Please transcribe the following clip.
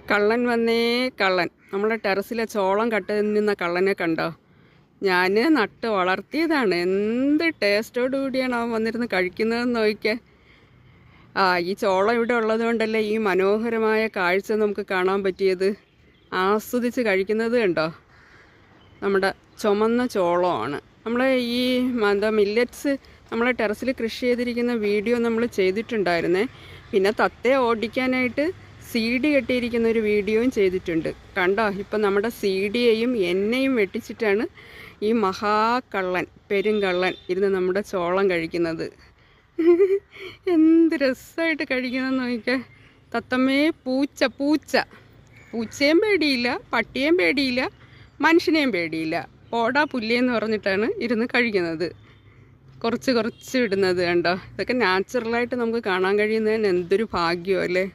കള്ളൻ വന്നേ കള്ളൻ. നമ്മളെ ടെറസിലെ ചോളം കട്ട് നിന്ന കള്ളനെ കണ്ടോ? ഞാൻ നട്ട് വളർത്തിയതാണ്. എന്ത് ടേസ്റ്റോടു കൂടിയാണ് അവൻ വന്നിരുന്ന് കഴിക്കുന്നതെന്ന് നോക്കിയാൽ. ഈ ചോളം ഇവിടെ ഉള്ളത് കൊണ്ടല്ലേ ഈ മനോഹരമായ കാഴ്ച നമുക്ക് കാണാൻ പറ്റിയത്. ആസ്വദിച്ച് കഴിക്കുന്നത് കണ്ടോ? നമ്മുടെ ചുമന്ന ചോളമാണ്. നമ്മളെ ഈ മില്ലറ്റ്സ് നമ്മളെ ടെറസിൽ കൃഷി ചെയ്തിരിക്കുന്ന വീഡിയോ നമ്മൾ ചെയ്തിട്ടുണ്ടായിരുന്നേ. പിന്നെ തത്തയെ ഓടിക്കാനായിട്ട് സീഡി കെട്ടിയിരിക്കുന്ന ഒരു വീഡിയോയും ചെയ്തിട്ടുണ്ട്. കണ്ടോ? ഇപ്പം നമ്മുടെ സീഡിയെയും എന്നെയും വെട്ടിച്ചിട്ടാണ് ഈ മഹാകള്ളൻ, പെരുങ്കള്ളൻ ഇരുന്ന് നമ്മുടെ ചോളം കഴിക്കുന്നത്. എന്ത് രസമായിട്ട് കഴിക്കുന്നതെന്ന് നോക്കിയാൽ. തത്തമ്മേ പൂച്ച പൂച്ച പൂച്ചയും പേടിയില്ല, പട്ടിയേയും പേടിയില്ല, മനുഷ്യനെയും പേടിയില്ല. ഓടാ പുല്ലേന്ന് പറഞ്ഞിട്ടാണ് ഇരുന്ന് കഴിക്കുന്നത്. കുറച്ച് ഇടുന്നത് കണ്ടോ? ഇതൊക്കെ നാച്ചുറലായിട്ട് നമുക്ക് കാണാൻ കഴിയുന്നതിന് എന്തൊരു ഭാഗ്യമല്ലേ.